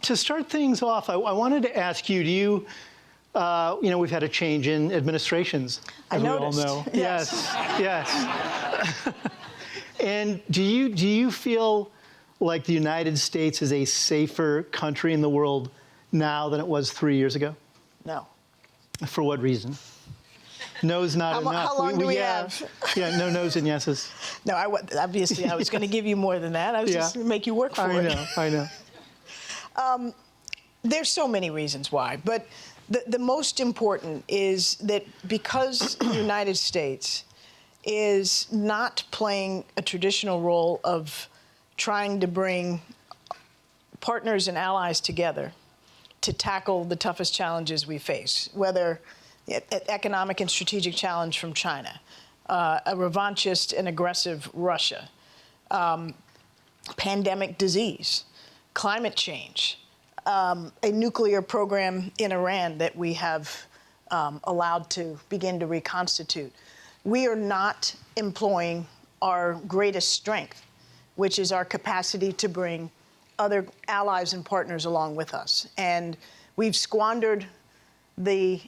to start things off, I wanted to ask you, do you, we've had a change in administrations, as we all know. Yes, yes. And do you feel like the United States is a safer country in the world now than it was 3 years ago? No. For what reason? No's not enough. How long do we have? Yeah, no no's and yeses. No, obviously I was going to give you more than that. I was just going to make you work for it. I know. There's so many reasons why, but the most important is that because the United States is not playing a traditional role of trying to bring partners and allies together to tackle the toughest challenges we face, whether an economic and strategic challenge from China, a revanchist and aggressive Russia, pandemic disease, climate change, a nuclear program in Iran that we have allowed to begin to reconstitute. We are not employing our greatest strength, which is our capacity to bring other allies and partners along with us. And we've squandered the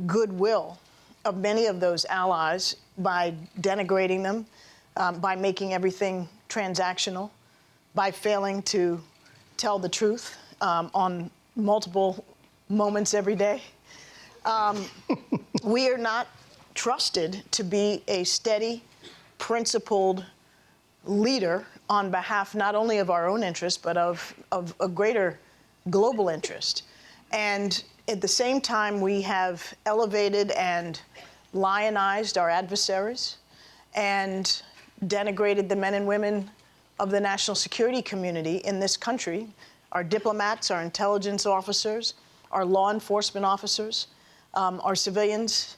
goodwill of many of those allies by denigrating them, by making everything transactional, by failing to tell the truth on multiple moments every day. We are not trusted to be a steady, principled leader on behalf not only of our own interest, but of a greater global interest. And at the same time, we have elevated and lionized our adversaries and denigrated the men and women of the national security community in this country, our diplomats, our intelligence officers, our law enforcement officers, our civilians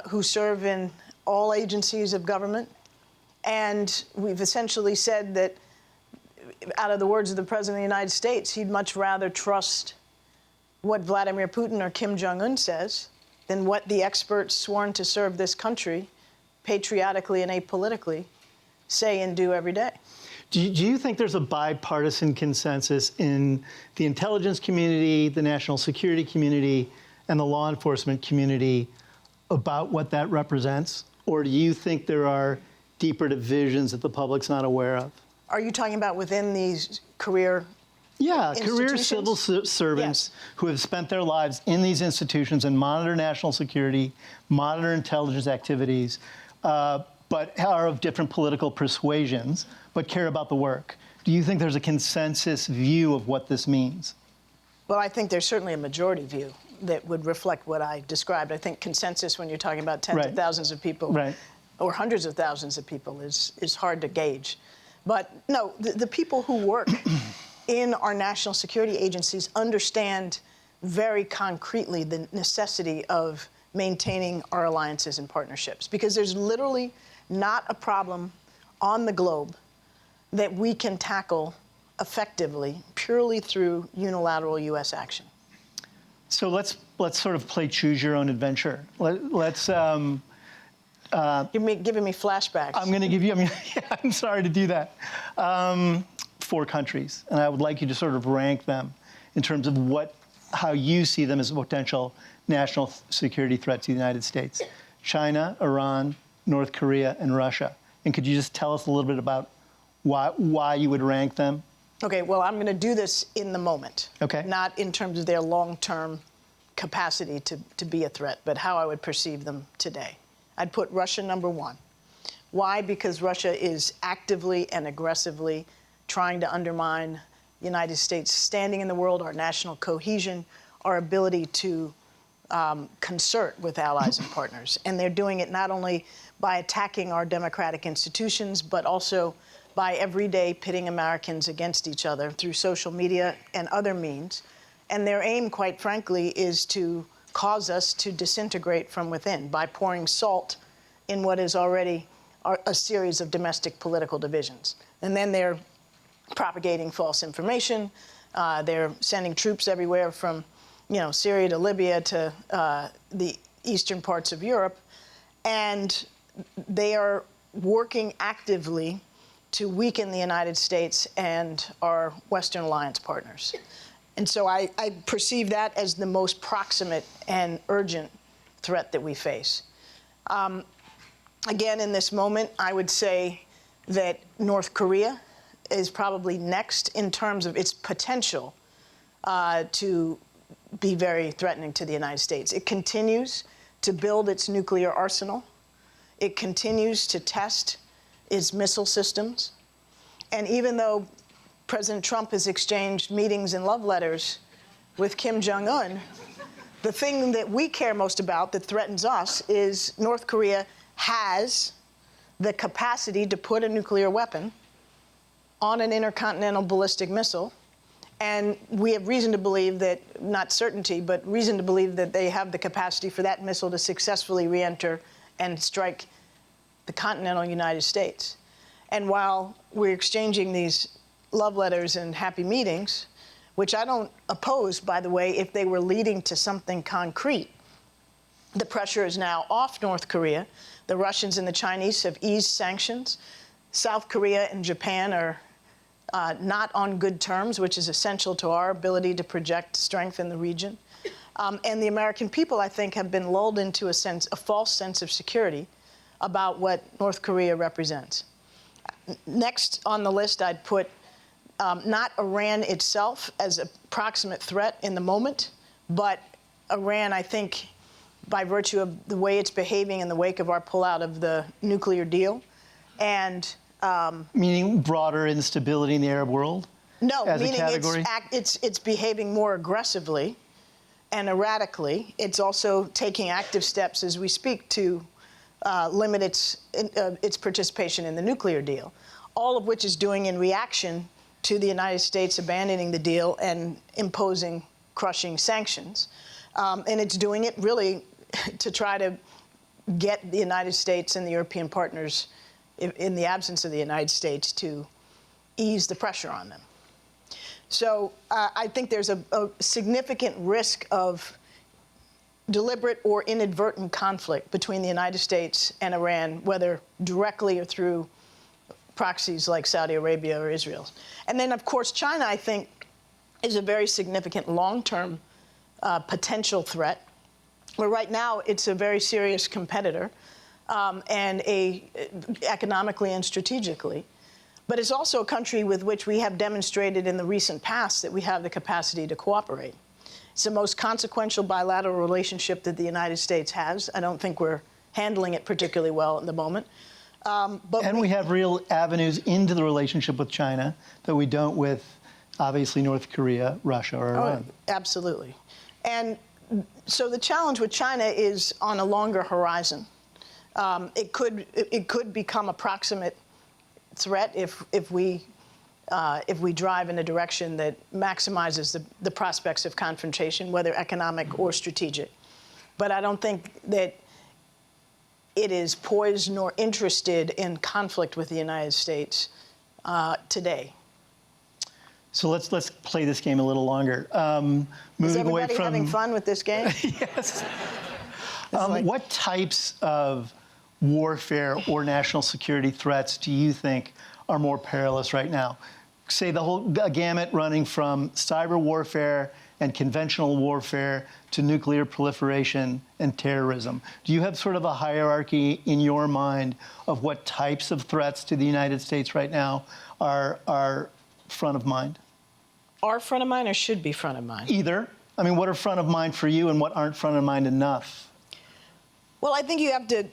who serve in all agencies of government. And we've essentially said that, out of the words of the President of the United States, he'd much rather trust what Vladimir Putin or Kim Jong-un says than what the experts sworn to serve this country patriotically and apolitically say and do every day. Do you think there's a bipartisan consensus in the intelligence community, the national security community, and the law enforcement community about what that represents? Or do you think there are deeper divisions that the public's not aware of? Are you talking about within these career career civil servants who have spent their lives in these institutions and monitor national security, monitor intelligence activities, but are of different political persuasions, but care about the work. Do you think there's a consensus view of what this means? Well, I think there's certainly a majority view that would reflect what I described. I think consensus, when you're talking about tens of thousands of people or hundreds of thousands of people, is hard to gauge. But no, the people who work in our national security agencies understand very concretely the necessity of maintaining our alliances and partnerships, because there's literally not a problem on the globe that we can tackle effectively purely through unilateral U.S. action. So let's sort of play choose your own adventure. Let's You're giving me flashbacks. I'm going to give you. I'm sorry to do that. 4 countries, and I would like you to sort of rank them in terms of how you see them as a potential national security threat to the United States: China, Iran, North Korea, and Russia. And could you just tell us a little bit about why you would rank them? Okay, well, I'm going to do this in the moment. Okay. Not in terms of their long-term capacity to be a threat, but how I would perceive them today. I'd put Russia number 1. Why? Because Russia is actively and aggressively trying to undermine the United States' standing in the world, our national cohesion, our ability to concert with allies and partners. And they're doing it not only by attacking our democratic institutions, but also by every day pitting Americans against each other through social media and other means. And their aim, quite frankly, is to cause us to disintegrate from within by pouring salt in what is already a series of domestic political divisions. And then they're propagating false information. They're sending troops everywhere from, Syria to Libya to the eastern parts of Europe. And they are working actively to weaken the United States and our Western alliance partners. And so I perceive that as the most proximate and urgent threat that we face. Again, in this moment, I would say that North Korea is probably next in terms of its potential to be very threatening to the United States. It continues to build its nuclear arsenal. It continues to test its missile systems. And even though President Trump has exchanged meetings and love letters with Kim Jong-un, the thing that we care most about that threatens us is North Korea has the capacity to put a nuclear weapon on an intercontinental ballistic missile. And we have reason to believe that, not certainty, but reason to believe that they have the capacity for that missile to successfully re-enter and strike the continental United States. And while we're exchanging these love letters and happy meetings, which I don't oppose, by the way, if they were leading to something concrete, the pressure is now off North Korea. The Russians and the Chinese have eased sanctions. South Korea and Japan are not on good terms, which is essential to our ability to project strength in the region. And the American people, I think, have been lulled into a false sense of security about what North Korea represents. Next on the list, I'd put not Iran itself as a proximate threat in the moment, but Iran, I think, by virtue of the way it's behaving in the wake of our pullout of the nuclear deal, and meaning broader instability in the Arab world? No, as meaning a category? it's behaving more aggressively and erratically. It's also taking active steps as we speak to limit its participation in the nuclear deal, all of which is doing in reaction to the United States abandoning the deal and imposing crushing sanctions. And it's doing it really to try to get the United States and the European partners, in the absence of the United States, to ease the pressure on them. So I think there's a significant risk of deliberate or inadvertent conflict between the United States and Iran, whether directly or through proxies like Saudi Arabia or Israel. And then, of course, China, I think, is a very significant long-term potential threat, where right now it's a very serious competitor and economically and strategically. But it's also a country with which we have demonstrated in the recent past that we have the capacity to cooperate. It's the most consequential bilateral relationship that the United States has. I don't think we're handling it particularly well at the moment. But we have real avenues into the relationship with China that we don't with, obviously, North Korea, Russia, or Iran. Oh, absolutely. And so the challenge with China is on a longer horizon. It could become a proximate threat if we drive in a direction that maximizes the prospects of confrontation, whether economic or strategic. But I don't think that it is poised nor interested in conflict with the United States today. So let's play this game a little longer. Is Moving away everybody from having fun with this game? yes. What types of warfare or national security threats do you think are more perilous right now? Say a gamut running from cyber warfare and conventional warfare to nuclear proliferation and terrorism. Do you have sort of a hierarchy in your mind of what types of threats to the United States right now are front of mind? Are front of mind or should be front of mind? Either. I mean, what are front of mind for you and what aren't front of mind enough? Well, I think you have to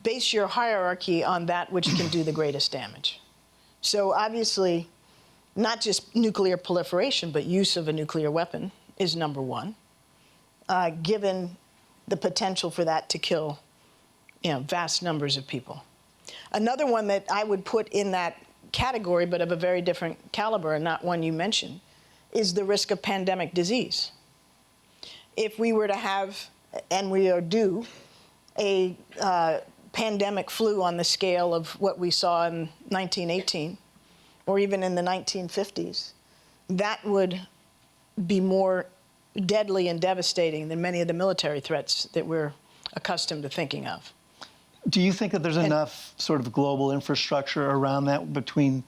base your hierarchy on that which can do the greatest damage. So obviously, not just nuclear proliferation, but use of a nuclear weapon is number one, given the potential for that to kill, vast numbers of people. Another one that I would put in that category, but of a very different caliber and not one you mentioned, is the risk of pandemic disease. If we were to have, and we are due, a pandemic flu on the scale of what we saw in 1918, or even in the 1950s, that would be more deadly and devastating than many of the military threats that we're accustomed to thinking of. Do you think that there's enough sort of global infrastructure around that between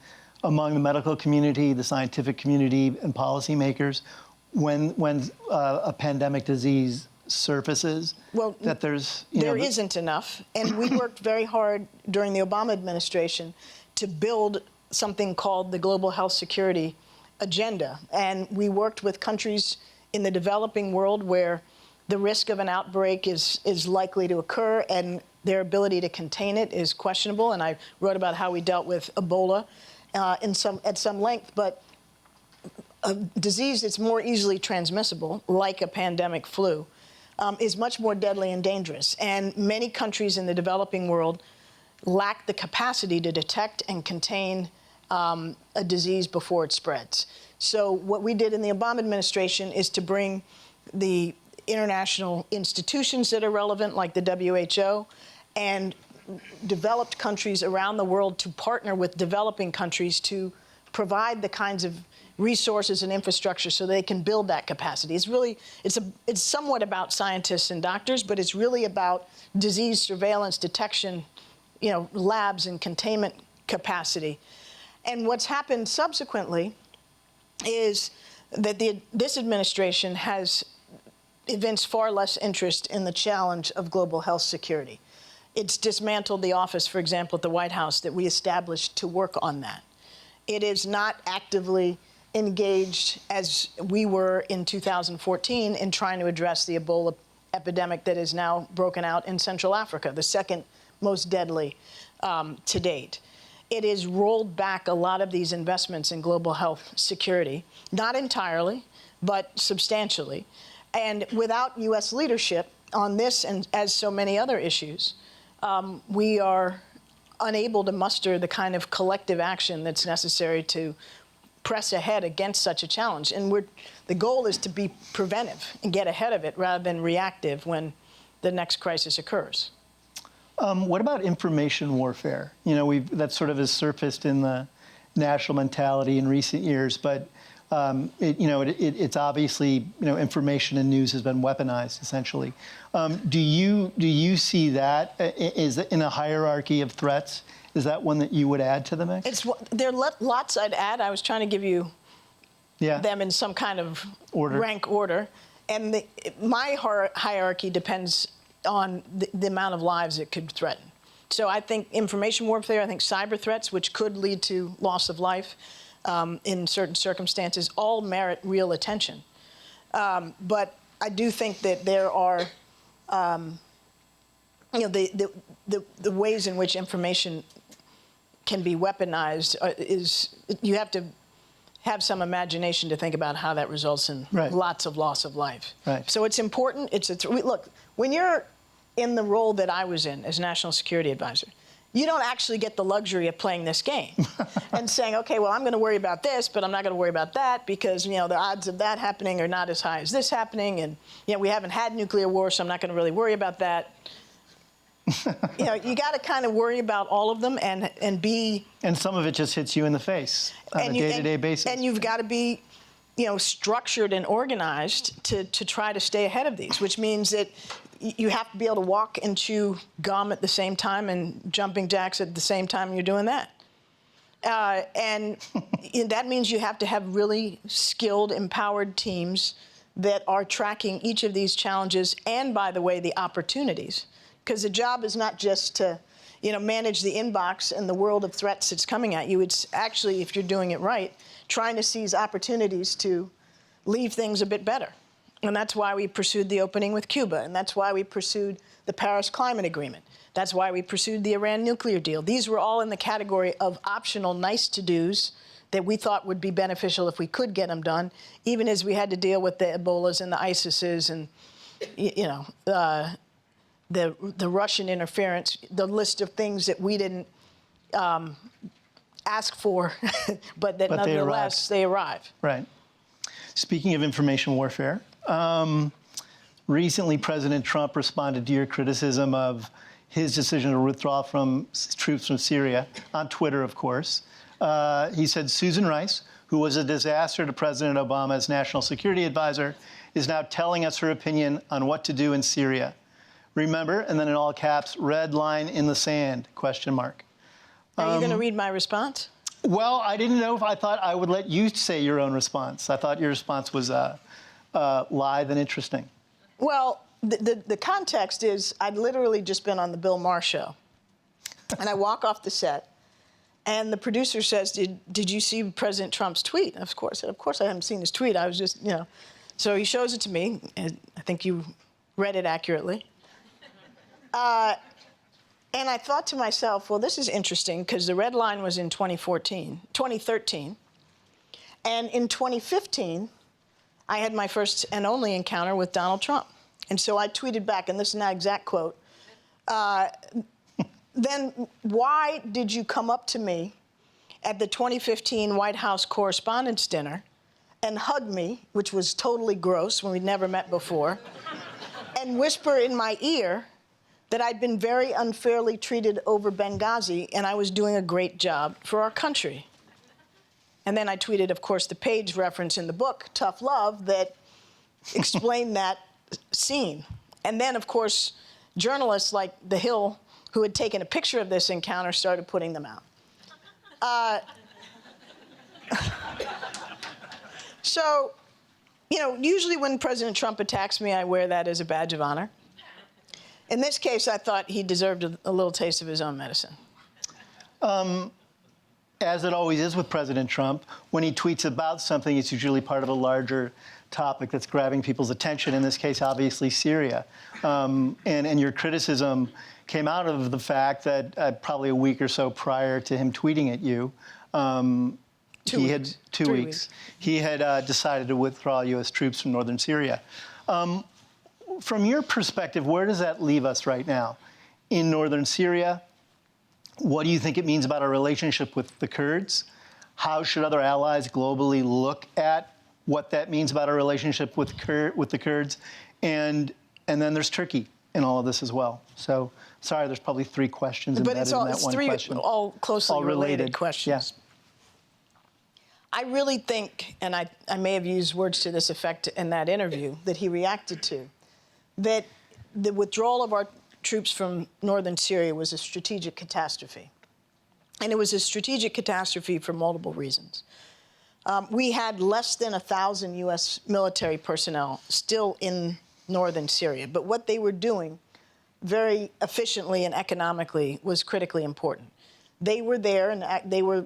among the medical community, the scientific community, and policymakers when a pandemic disease surfaces? Well, that there isn't enough, and we worked very hard during the Obama administration to build something called the Global Health Security Agenda, and we worked with countries in the developing world where the risk of an outbreak is likely to occur, and their ability to contain it is questionable. And I wrote about how we dealt with Ebola at some length, but a disease that's more easily transmissible, like a pandemic flu, is much more deadly and dangerous. And many countries in the developing world lack the capacity to detect and contain a disease before it spreads. So what we did in the Obama administration is to bring the international institutions that are relevant, like the WHO, and developed countries around the world to partner with developing countries to provide the kinds of resources and infrastructure so they can build that capacity. It's somewhat about scientists and doctors, but it's really about disease surveillance, detection, labs and containment capacity. And what's happened subsequently is that this administration has evinced far less interest in the challenge of global health security. It's dismantled the office, for example, at the White House that we established to work on that. It is not actively engaged, as we were in 2014, in trying to address the Ebola epidemic that is now broken out in Central Africa, the second most deadly to date. It has rolled back a lot of these investments in global health security, not entirely, but substantially. And without U.S. leadership on this, and as so many other issues, we are unable to muster the kind of collective action that's necessary to press ahead against such a challenge. And the goal is to be preventive and get ahead of it rather than reactive when the next crisis occurs. What about information warfare? That sort of has surfaced in the national mentality in recent years, but it's obviously, information and news has been weaponized essentially. Do you see that is in a hierarchy of threats? Is that one that you would add to the mix? There are lots I'd add. I was trying to give you them in some kind of rank order. And my hierarchy depends on the amount of lives it could threaten. So I think information warfare, I think cyber threats, which could lead to loss of life in certain circumstances, all merit real attention. But I do think that there are, the ways in which information can be weaponized you have to have some imagination to think about how that results in lots of loss of life. Right. So it's important. Look, when you're in the role that I was in as National Security Advisor, you don't actually get the luxury of playing this game and saying, okay, well, I'm going to worry about this, but I'm not going to worry about that because, the odds of that happening are not as high as this happening. And, we haven't had nuclear war, so I'm not going to really worry about that. You got to kind of worry about all of them and be... And some of it just hits you in the face on a day-to-day basis. And you've got to be, structured and organized to try to stay ahead of these, which means that you have to be able to walk and chew gum at the same time and jumping jacks at the same time you're doing that. And that means you have to have really skilled, empowered teams that are tracking each of these challenges and, by the way, the opportunities. Because the job is not just to, manage the inbox and the world of threats that's coming at you. It's actually, if you're doing it right, trying to seize opportunities to leave things a bit better. And that's why we pursued the opening with Cuba, and that's why we pursued the Paris Climate Agreement. That's why we pursued the Iran nuclear deal. These were all in the category of optional nice-to-dos that we thought would be beneficial if we could get them done, even as we had to deal with the Ebolas and the ISISes and, the Russian interference, the list of things that we didn't ask for, but nonetheless they arrive. Right. Speaking of information warfare, recently President Trump responded to your criticism of his decision to withdraw from troops from Syria, on Twitter, of course. He said Susan Rice, who was a disaster to President Obama as National Security Advisor, is now telling us her opinion on what to do in Syria. Remember, and then in all caps, red line in the sand, question mark. Are you going to read my response? Well, I didn't know if I thought I would let you say your own response. I thought your response was live and interesting. Well, the context is I'd literally just been on the Bill Maher show. And I walk off the set, and the producer says, did you see President Trump's tweet? And of course I haven't seen his tweet. I was just, So he shows it to me, and I think you read it accurately. And I thought to myself, well, this is interesting, because the red line was in 2013. And in 2015, I had my first and only encounter with Donald Trump. And so I tweeted back, and this is an exact quote, then why did you come up to me at the 2015 White House Correspondents' Dinner and hug me, which was totally gross when we'd never met before, and whisper in my ear that I'd been very unfairly treated over Benghazi and I was doing a great job for our country? And then I tweeted, of course, the page reference in the book, Tough Love, that explained that scene. And then, of course, journalists like The Hill, who had taken a picture of this encounter, started putting them out. So, usually when President Trump attacks me, I wear that as a badge of honor. In this case, I thought he deserved a little taste of his own medicine. As it always is with President Trump, when he tweets about something, it's usually part of a larger topic that's grabbing people's attention, in this case, obviously, Syria. And your criticism came out of the fact that probably a week or so prior to him tweeting at you, he had 2 weeks. He had decided to withdraw U.S. troops from northern Syria. From your perspective, where does that leave us right now? In northern Syria, what do you think it means about our relationship with the Kurds? How should other allies globally look at what that means about our relationship with the Kurds? And then there's Turkey in all of this as well. So, sorry, there's probably 3 questions embedded in that one question. But it's all closely related questions. Yeah. I really think, and I may have used words to this effect in that interview that he reacted to, that the withdrawal of our troops from northern Syria was a strategic catastrophe. And it was a strategic catastrophe for multiple reasons. We had less than 1,000 U.S. military personnel still in northern Syria. But what they were doing very efficiently and economically was critically important. They were there, and they were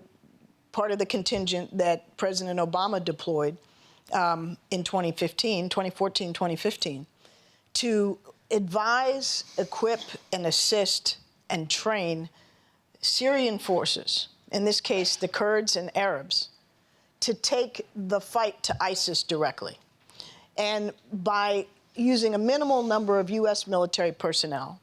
part of the contingent that President Obama deployed in 2014, 2015, to advise, equip, and assist and train Syrian forces, in this case the Kurds and Arabs, to take the fight to ISIS directly. And by using a minimal number of U.S. military personnel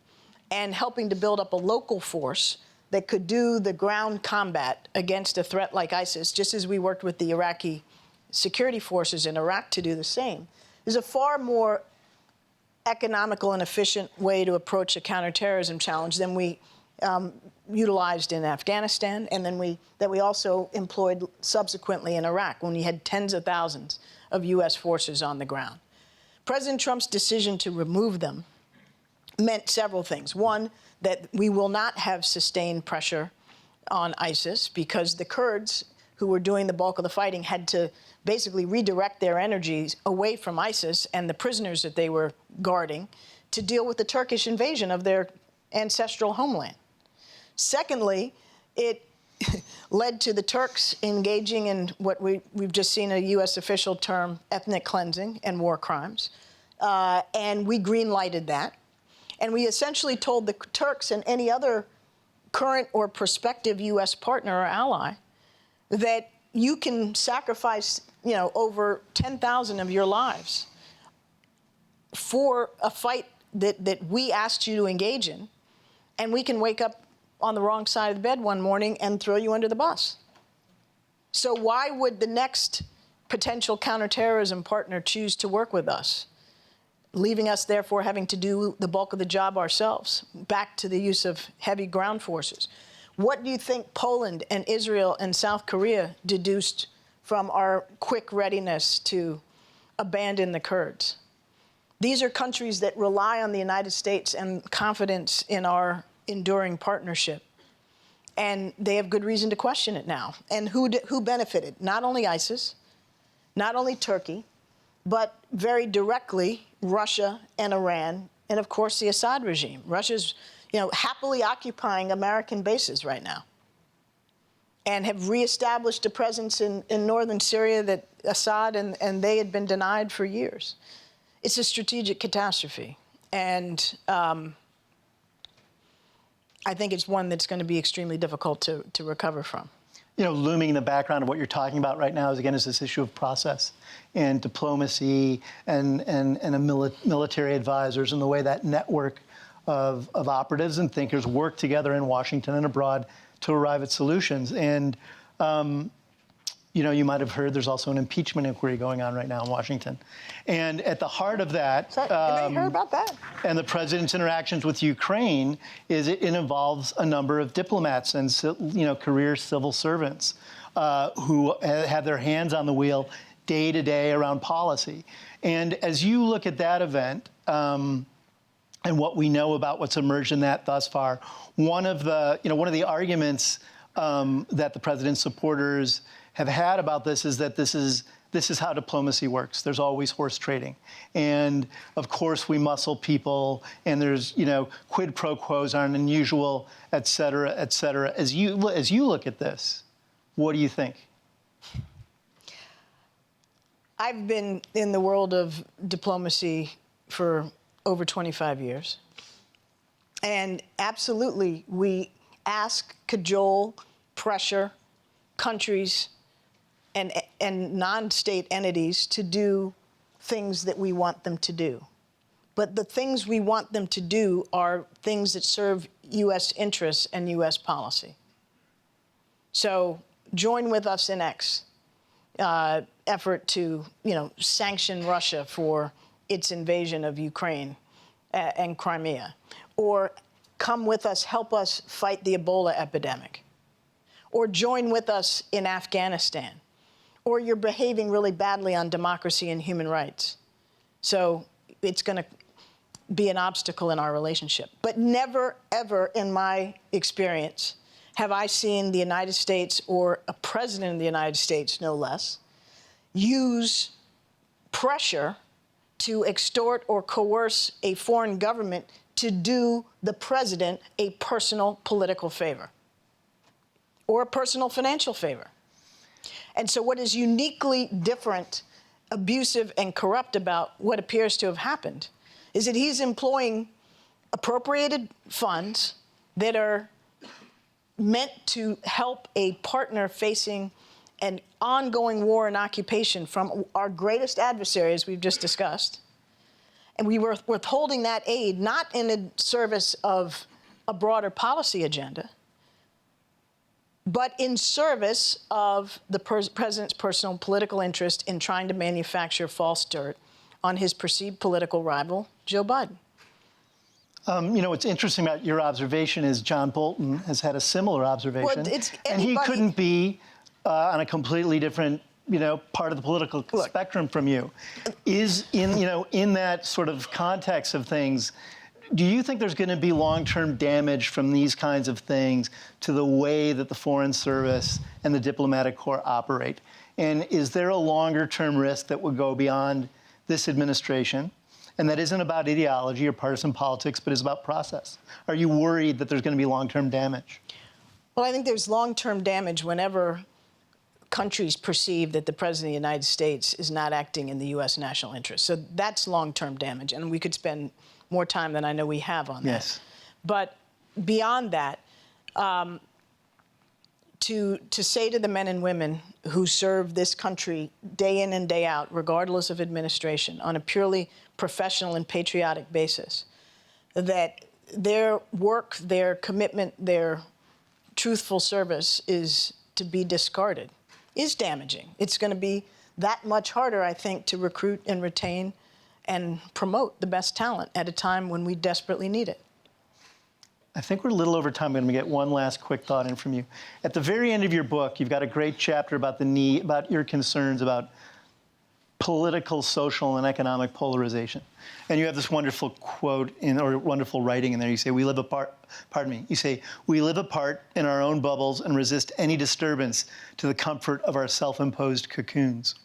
and helping to build up a local force that could do the ground combat against a threat like ISIS, just as we worked with the Iraqi security forces in Iraq to do the same, is a far more economical and efficient way to approach a counterterrorism challenge than we utilized in Afghanistan, and then that we also employed subsequently in Iraq when we had tens of thousands of U.S. forces on the ground. President Trump's decision to remove them meant several things. One, that we will not have sustained pressure on ISIS because the Kurds, who were doing the bulk of the fighting, had to basically redirect their energies away from ISIS and the prisoners that they were guarding to deal with the Turkish invasion of their ancestral homeland. Secondly, it led to the Turks engaging in what we've just seen a U.S. official term ethnic cleansing and war crimes, and we green-lighted that. And we essentially told the Turks and any other current or prospective U.S. partner or ally that you can sacrifice, over 10,000 of your lives for a fight that we asked you to engage in, and we can wake up on the wrong side of the bed one morning and throw you under the bus. So why would the next potential counterterrorism partner choose to work with us, leaving us, therefore, having to do the bulk of the job ourselves, back to the use of heavy ground forces? What do you think Poland and Israel and South Korea deduced from our quick readiness to abandon the Kurds? These are countries that rely on the United States and confidence in our enduring partnership. And they have good reason to question it now. And who benefited? Not only ISIS, not only Turkey, but very directly Russia and Iran, and of course the Assad regime. Russia's, happily occupying American bases right now, and have reestablished a presence in northern Syria that Assad and they had been denied for years. It's a strategic catastrophe, and I think it's one that's going to be extremely difficult to recover from. Looming in the background of what you're talking about right now is this issue of process and diplomacy and military advisors, and the way that network of operatives and thinkers work together in Washington and abroad to arrive at solutions. And you might have heard there's also an impeachment inquiry going on right now in Washington. And at the heart of that, anybody heard about that? And the president's interactions with Ukraine is it involves a number of diplomats and career civil servants who have their hands on the wheel day to day around policy. And as you look at that event and what we know about what's emerged in that thus far, one of the arguments that the president's supporters have had about this is that this is how diplomacy works. There's always horse trading. And of course we muscle people, and there's, quid pro quos aren't unusual, et cetera, et cetera. As you look at this, what do you think? I've been in the world of diplomacy for over 25 years. And absolutely, we ask, cajole, pressure countries and non-state entities to do things that we want them to do. But the things we want them to do are things that serve U.S. interests and U.S. policy. So join with us in effort to, sanction Russia for its invasion of Ukraine and Crimea, or come with us, help us fight the Ebola epidemic, or join with us in Afghanistan, or you're behaving really badly on democracy and human rights. So it's going to be an obstacle in our relationship. But never, ever in my experience have I seen the United States, or a president of the United States, no less, use pressure to extort or coerce a foreign government to do the president a personal political favor or a personal financial favor. And so what is uniquely different, abusive, and corrupt about what appears to have happened is that he's employing appropriated funds that are meant to help a partner facing an ongoing war and occupation from our greatest adversary, as we've just discussed. And we were withholding that aid not in the service of a broader policy agenda, but in service of the president's personal political interest in trying to manufacture false dirt on his perceived political rival, Joe Biden. What's interesting about your observation is John Bolton has had a similar observation, and he couldn't be on a completely different, part of the political spectrum from you. Is in that sort of context of things, do you think there's going to be long-term damage from these kinds of things to the way that the Foreign Service and the diplomatic corps operate? And is there a longer-term risk that would go beyond this administration, and that isn't about ideology or partisan politics, but is about process? Are you worried that there's going to be long-term damage? Well, I think there's long-term damage whenever countries perceive that the President of the United States is not acting in the U.S. national interest. So that's long-term damage, and we could spend more time than I know we have on that. Yes. But beyond that, to say to the men and women who serve this country day in and day out, regardless of administration, on a purely professional and patriotic basis, that their work, their commitment, their truthful service is to be discarded, is damaging. It's going to be that much harder, I think, to recruit and retain and promote the best talent at a time when we desperately need it. I think we're a little over time. I'm going to get one last quick thought in from you. At the very end of your book, you've got a great chapter about about your concerns about political, social, and economic polarization. And you have this wonderful quote or wonderful writing in there. You say, we live apart, pardon me, you say, we live apart in our own bubbles and resist any disturbance to the comfort of our self-imposed cocoons.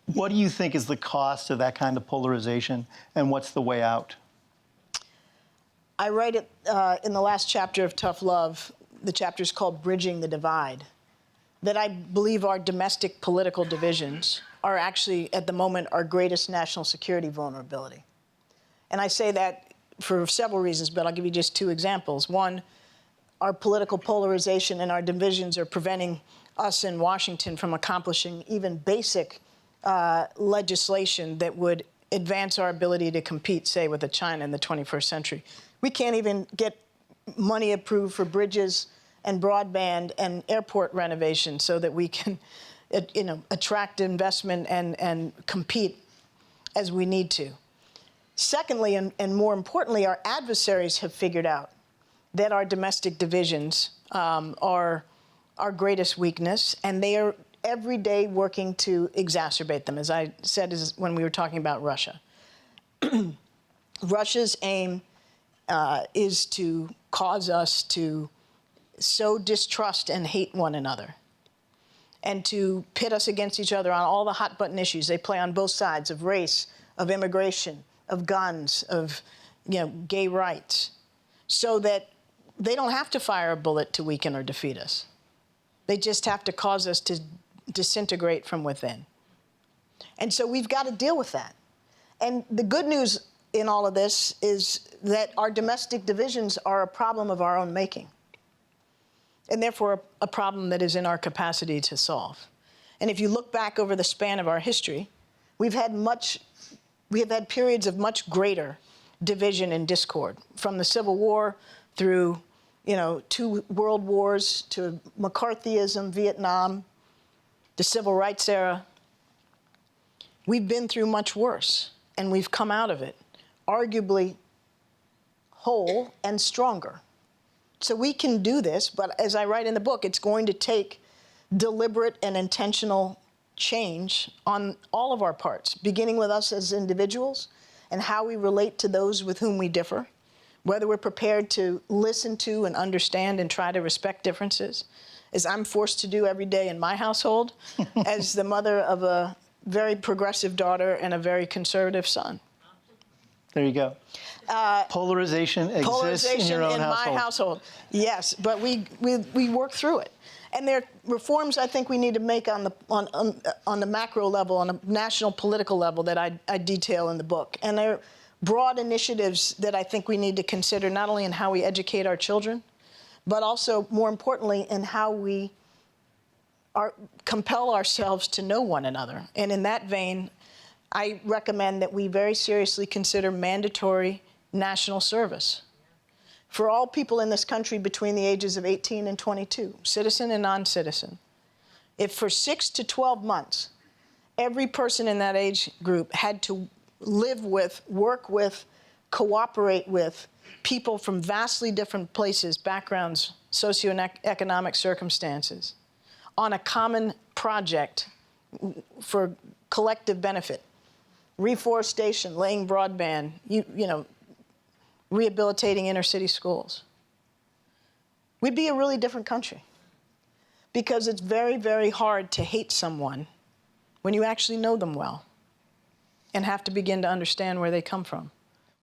What do you think is the cost of that kind of polarization, and what's the way out? I write it in the last chapter of Tough Love. The chapter is called Bridging the Divide, that I believe our domestic political divisions are actually, at the moment, our greatest national security vulnerability. And I say that for several reasons, but I'll give you just two examples. One, our political polarization and our divisions are preventing us in Washington from accomplishing even basic legislation that would advance our ability to compete, say, with China in the 21st century. We can't even get money approved for bridges and broadband and airport renovation so that we can attract investment and compete as we need to. Secondly, and more importantly, our adversaries have figured out that our domestic divisions are our greatest weakness, and they are every day working to exacerbate them, as I said when we were talking about Russia. Russia's aim is to cause us to sow distrust and hate one another, and to pit us against each other on all the hot-button issues. They play on both sides of race, of immigration, of guns, of gay rights, so that they don't have to fire a bullet to weaken or defeat us. They just have to cause us to disintegrate from within. And so we've got to deal with that. And the good news in all of this is that our domestic divisions are a problem of our own making, and therefore a problem that is in our capacity to solve. And if you look back over the span of our history, we have had periods of much greater division and discord, from the Civil War through 2 world wars to McCarthyism, Vietnam, the Civil Rights era. We've been through much worse, and we've come out of it arguably whole and stronger. So we can do this, but as I write in the book, it's going to take deliberate and intentional change on all of our parts, beginning with us as individuals and how we relate to those with whom we differ, whether we're prepared to listen to and understand and try to respect differences, as I'm forced to do every day in my household, as the mother of a very progressive daughter and a very conservative son. There you go. Polarization exists in your own household. My household, yes, but we work through it. And there are reforms I think we need to make on the macro level, on a national political level, that I detail in the book. And there are broad initiatives that I think we need to consider, not only in how we educate our children, but also, more importantly, in how we compel ourselves to know one another. And in that vein, I recommend that we very seriously consider mandatory national service for all people in this country between the ages of 18 and 22, citizen and non-citizen. If for 6 to 12 months, every person in that age group had to live with, work with, cooperate with people from vastly different places, backgrounds, socioeconomic circumstances, on a common project for collective benefit, reforestation, laying broadband, rehabilitating inner city schools, we'd be a really different country. Because it's very, very hard to hate someone when you actually know them well and have to begin to understand where they come from.